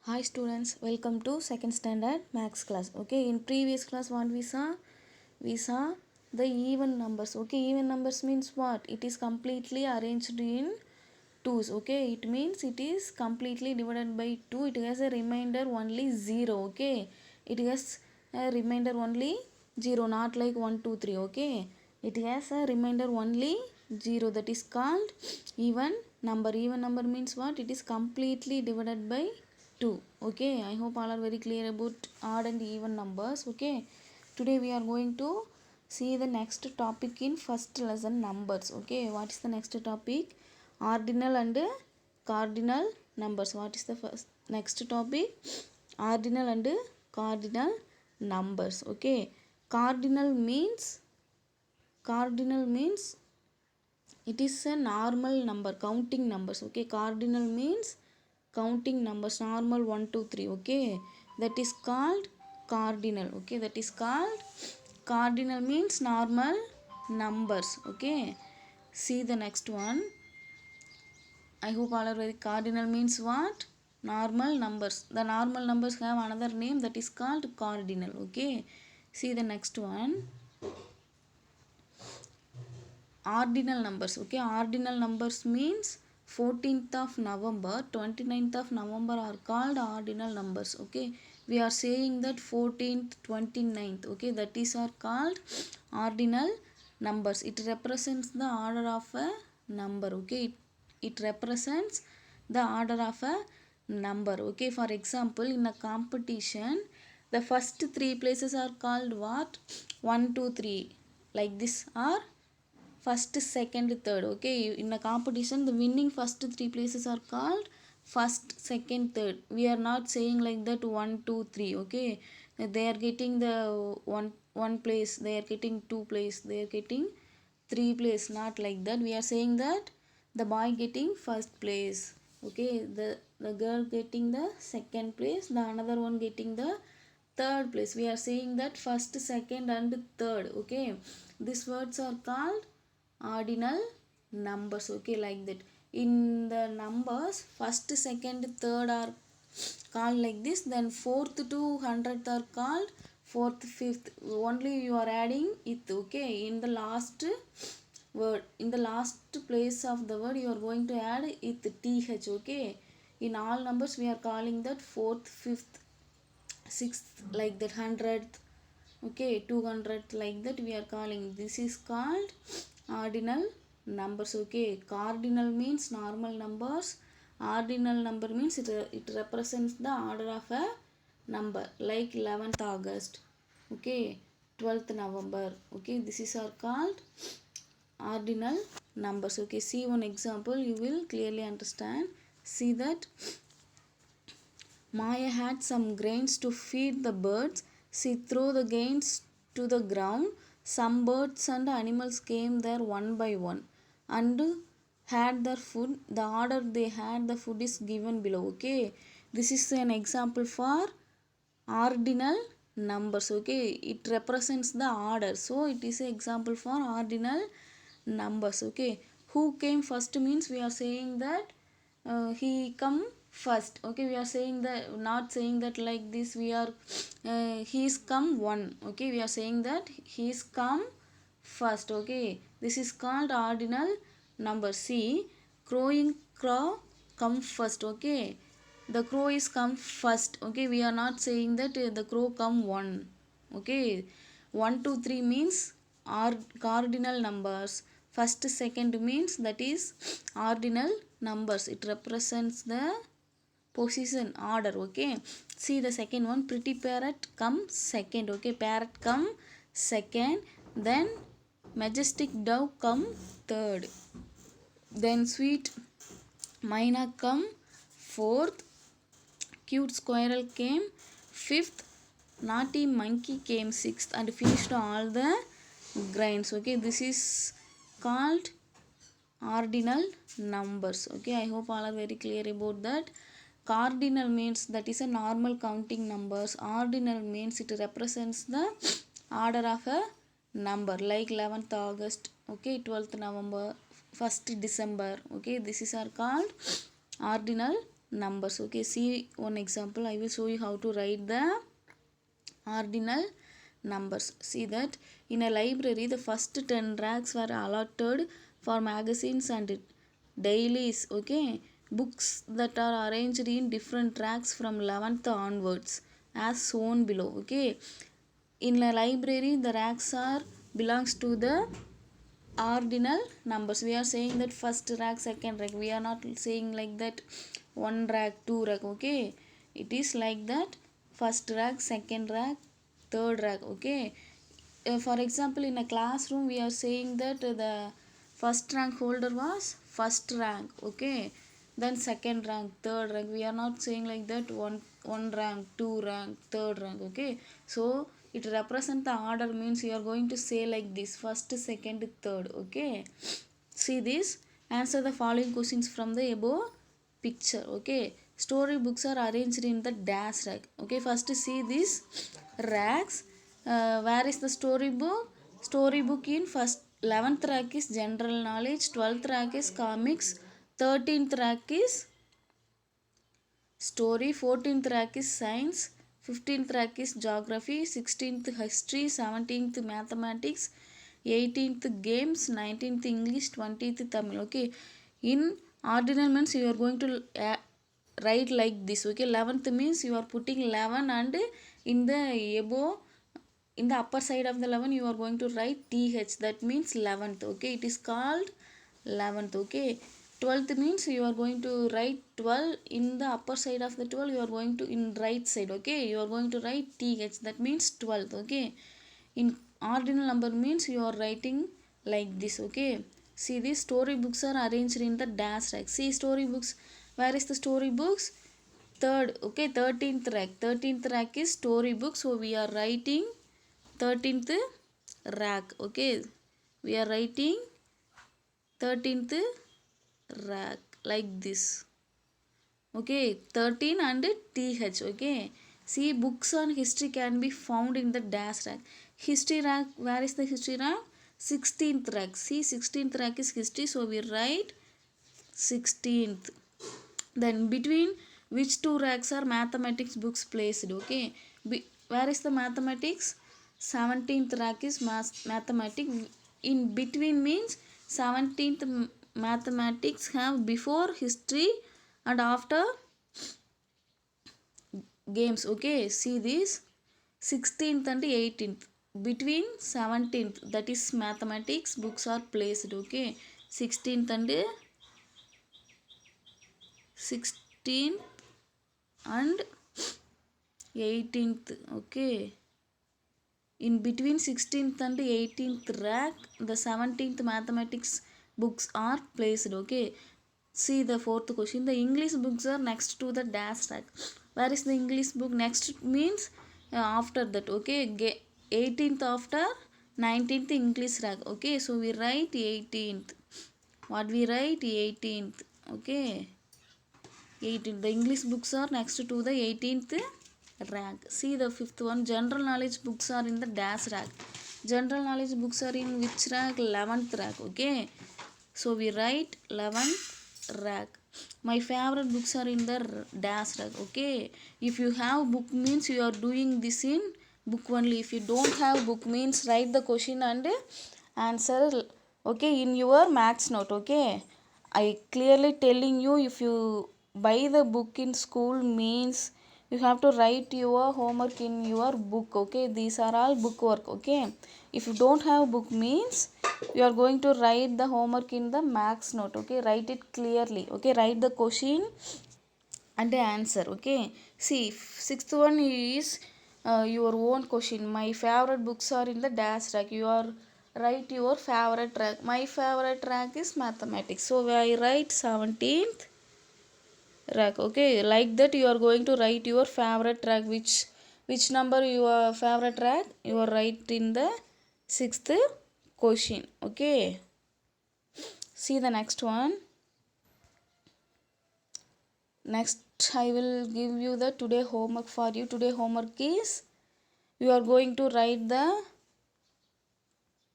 Hi students, welcome to second standard maths class. Okay, in previous class what we saw? We saw the even numbers. Okay, even numbers means what? It is completely arranged in twos. Okay, it means it is completely divided by 2. It has a remainder only 0. Okay, it has a remainder only 0, not like 1 2 3. Okay, it has a remainder only 0. That is called even number. Even number means what? It is completely divided by 2. Okay, I hope all are very clear about odd and even numbers. Okay, today we are going to see the next topic in first lesson, numbers. Okay, what is the next topic? Ordinal and cardinal numbers. What is the first next topic? Ordinal and cardinal numbers. Okay, cardinal means it is a normal number, counting numbers. Okay, cardinal means counting numbers, normal 1 2 3. Okay, that is called cardinal. Okay, that is called cardinal means normal numbers. Okay, see the next one. I hope all are very. Cardinal means what? Normal numbers. The normal numbers have another name, that is called cardinal. Okay, see the next one. Ordinal numbers. Okay, ordinal numbers means 14th of November, 29th of November are called ordinal numbers. Okay, we are saying that 14th, 29th. Okay, that is are called ordinal numbers. It represents the order of a number. Okay, it represents the order of a number. Okay, for example, in a competition, the first three places are called what? 1 2 3, like this, or first, second, third. Okay, in a competition, the winning first three places are called first, second, third. We are not saying like that 1 2 3. Okay, they are getting the one place, they are getting two place, they are getting three place, not like that. We are saying that the boy getting first place. Okay, the girl getting the second place, the another one getting the third place. We are saying that first, second and third. Okay, these words are called ordinal numbers. Okay, like that. In the numbers, first, second, third are called like this, then fourth to 100th are called fourth, fifth. Only you are adding it. Okay, in the last word, in the last place of the word, you are going to add it, th. Okay, in all numbers we are calling that fourth, fifth, sixth, like that, 100th. Okay, 200th, like that we are calling. This is called ordinal numbers. Okay, cardinal means normal numbers. Ordinal number means it represents the order of a number, like 11th August. Okay, 12th November. Okay, this is are called ordinal numbers. Okay, see one example, you will clearly understand. See that Maya had some grains to feed the birds. She threw the grains to the ground. Some birds and animals came there one by one and had their food. The order they had the food is given below. Okay, this is an example for ordinal numbers. Okay, it represents the order, so it is an example for ordinal numbers. Okay, who came first means we are saying that he come first. Okay, we are saying that, not saying that like this. We are he's come one. Okay, we are saying that he's come first. Okay, this is called ordinal number. See, crowing crow come first. Okay, the crow is come first. Okay, we are not saying that the crow come one. Okay, 1 2 3 means are cardinal numbers. First, second means that is ordinal numbers. It represents the position, order. Okay, see the second one. Pretty parrot come second. Okay, parrot come second, then majestic dove come third, then sweet myna come fourth, cute squirrel came fifth, naughty monkey came sixth, and finished all the grains. Okay, this is called ordinal numbers. Okay, I hope all are very clear about that. Cardinal means that is a normal counting numbers. Ordinal means it represents the order of a number, like 11th August. Okay, 12th November, 1st December. Okay, this is are called ordinal numbers. Okay, see one example. I will show you how to write the ordinal numbers. See that in a library the first 10 racks were allotted for magazines and dailies. Okay, books that are arranged in different racks from 11th onwards as shown below. Okay, in a library the racks are belongs to the ordinal numbers. We are saying that first rack, second rack. We are not saying like that one rack, two rack. Okay, it is like that first rack, second rack, third rack. Okay, for example in a classroom we are saying that the first rank holder was first rank. Okay, then second rank, third rank. We are not saying like that one rank, two rank, third rank. Okay, so it represent the order, means you are going to say like this: first, second, third. Okay, see this. Answer the following questions from the above picture. Okay, story books are arranged in the dash rack. Okay, first see this racks. Where is the storybook? Storybook in first 11th rack is general knowledge, 12th rack is comics, 13th rack is story, 14th rack is science, 15th rack is geography, 16th history, 17th mathematics, 18th games, 19th English, 20th Tamil. Okay, in ordinal means you are going to write like this. Okay, 11th means you are putting 11 and in the above, in the upper side of the 11 you are going to write th, that means 11th. Okay, it is called 11th. Okay, 12th means you are going to write 12 in the upper side of the 12, you are going to in right side. Okay, you are going to write th, that means 12th. Okay, in ordinal number means you are writing like this. Okay, see these story books are arranged in the dash rack. See story books, where is the story books? Third. Okay, 13th rack. 13th rack is story book, so we are writing 13th rack. Okay, we are writing 13th rack like this. Okay, 13 and th. Okay, see books on history can be found in the dash rack. History rack, where is the history rack? 16th rack. See 16th rack is history, so we write 16th. Then between which two racks are mathematics books placed? Okay, where is the mathematics? 17th rack is mathematics. In between means 17th mathematics have before history and after games. Okay, see this 16th and 18th, between 17th, that is mathematics books are placed. Okay, 16th and 16th and 18th. Okay, in between 16th and 18th rack the 17th mathematics books are placed. Okay, see the fourth question. The English books are next to the dash rack. Where is the English book? Next means after that. Okay, 18th after 19th English rack. Okay, so we write 18th. What we write? 18th. Okay, 18th. The English books are next to the 18th rack. See the fifth one. General knowledge books are in the dash rack. General knowledge books are in which rack? 11th rack. Okay, so we write 11th rack. My favorite books are in the dash rack. Okay, if you have book means you are doing this in book only. If you don't have book means write the question and answer. Okay, in your maths note. Okay, I clearly telling you, if you buy the book in school means you have to write your homework in your book. Okay, these are all book work. Okay, if you don't have book means you are going to write the homework in the maths note. Okay, write it clearly. Okay, write the question and the answer. Okay, see sixth one is your own question. My favorite books are in the dash rack. You are write your favorite track. My favorite track is mathematics, so I write 17th rack. Okay, like that you are going to write your favorite track, which number your favorite track you are write in the sixth question. Okay, see the next one. Next I will give you the today homework for you. Today homework is you are going to write the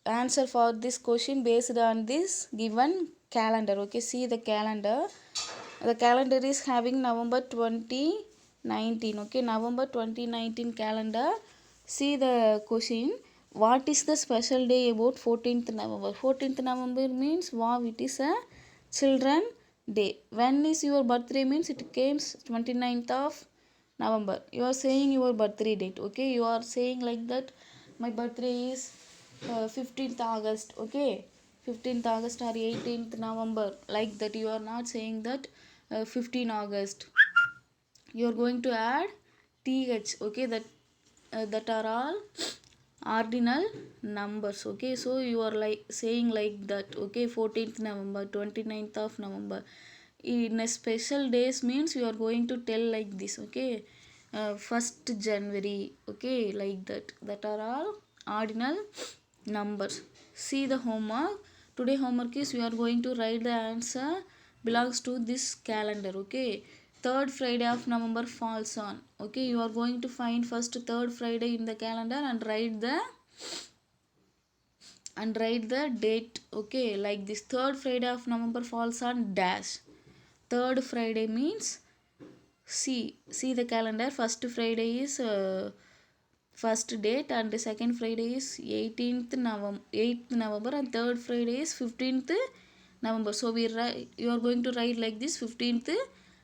answer for this question based on this given calendar. Okay, see the calendar. The calendar is having November 2019. Okay, November 2019 calendar. See the question. What is the special day about 14th November? 14th November means wow, it is a children day. When is your birthday means it comes 29th of November. You are saying your birthday date. Okay, you are saying like that. My birthday is 15th August. Okay, 15th August or 18th November, like that. You are not saying that 15 August. You are going to add th. Okay, that are all ordinal numbers. Okay, so you are like saying like that. Okay, 14th November, 29th of November. In a special days means you are going to tell like this. Okay, 1st January. Okay, like that are all ordinal numbers. See the homework. Today homework is you are going to write the answer belongs to this calendar. Okay, 3rd Friday of November falls on. Okay, you are going to find first 3rd Friday in the calendar and write the date. Okay, like this, 3rd Friday of November falls on dash. 3rd Friday means see the calendar. First Friday is first date and the second Friday is 8th November and 3rd Friday is 15th November. So you are going to write like this, 15th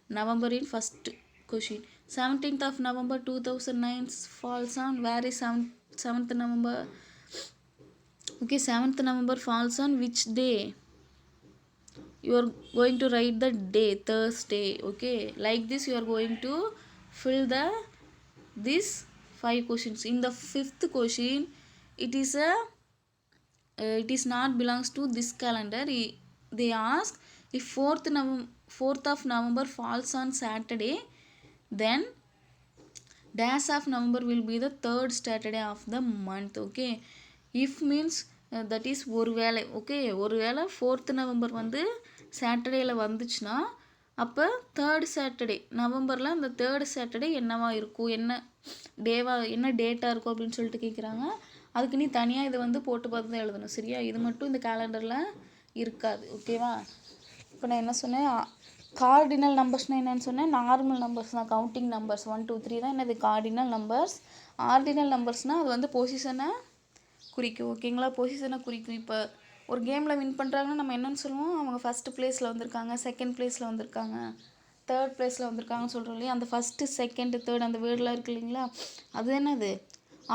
November in first question. 17th of November 2009 falls on where is 7th November? Okay, 7th November falls on which day? You are going to write the day, Thursday. Okay, like this you are going to fill these 5 questions. In the 5th question, it is not belongs to this calendar. They ask if 4th of November falls on Saturday, then dash of November will be the 3rd Saturday of the month. Okay, if means that is ஒரு வேளை. Okay, ஒரு வேளை 4th November வந்து சாட்டர்டேல வந்துச்சுன்னா அப்போ 3rd Saturday நவம்பரில் அந்த 3rd Saturday என்னவா இருக்கும், என்ன டேட்டாக இருக்கும் அப்படின்னு சொல்லிட்டு கேட்குறாங்க. அதுக்கு நீ தனியாக இதை வந்து போட்டு பார்த்து தான் எழுதணும். சரியா, இது மட்டும் இந்த கேலண்டரில் இருக்காது. ஓகேவா, இப்போ நான் என்ன சொன்னேன், கார்டினல் நம்பர்ஸ்னால் என்னென்னு சொன்னேன், நார்மல் நம்பர்ஸ் தான், கவுண்டிங் நம்பர்ஸ் 1 2 3 தான் என்னது கார்டினல் நம்பர்ஸ். ஆர்டினல் நம்பர்ஸ்னால் அது வந்து பொசிஷனை குறிக்கும். ஓகேங்களா, பொசிஷனை குறிக்கும். இப்போ ஒரு கேமில் வின் பண்ணுறாங்கன்னா நம்ம என்னென்னு சொல்லுவோம், அவங்க ஃபஸ்ட்டு ப்ளேஸில் வந்திருக்காங்க, செகண்ட் ப்ளேஸில் வந்திருக்காங்க, 3rd ப்ளேஸில் வந்திருக்காங்கன்னு சொல்கிறோம் இல்லையா. அந்த ஃபஸ்ட்டு செகண்ட் தேர்ட் அந்த வேர்டெலாம் இருக்குது இல்லைங்களா, அது என்னது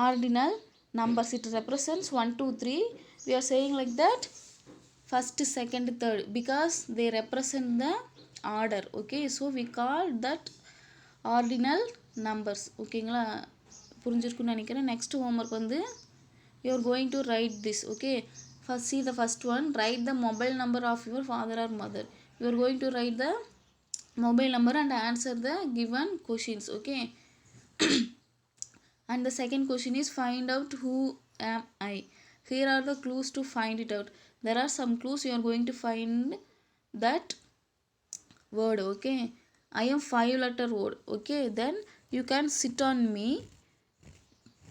ordinal numbers. It represents 1 2 3. We are saying like that first second third because they represent the order. Okay, so we call that ordinal numbers. ஓகேங்களா, புரிஞ்சிருக்குன்னு நினைக்கிறேன். நெக்ஸ்ட் ஹோம்ஒர்க் வந்து you are going to write this. Okay, first see the first one, write the mobile number of your father or mother. You are going to write the mobile number and answer the given questions. Okay, and the second question is find out who am I. Here are the clues to find it out. There are some clues. You are going to find that word. Okay, I am 5-letter word. Okay, then you can sit on me.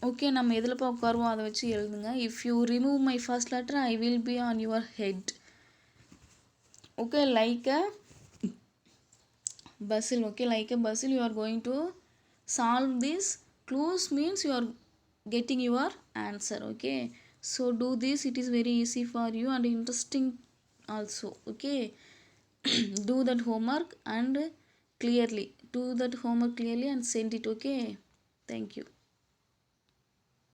Okay, நம்ம எதில் போய் உட்காருவோம் அதை வச்சு எழுதுங்க. If you remove my first letter I will be on your head. Okay, like a puzzle. Okay, like a puzzle you are going to solve this. Clues means you are getting your answer. Okay, so do this. It is very easy for you and interesting also. Okay, do that homework and clearly and send it. Okay, thank you.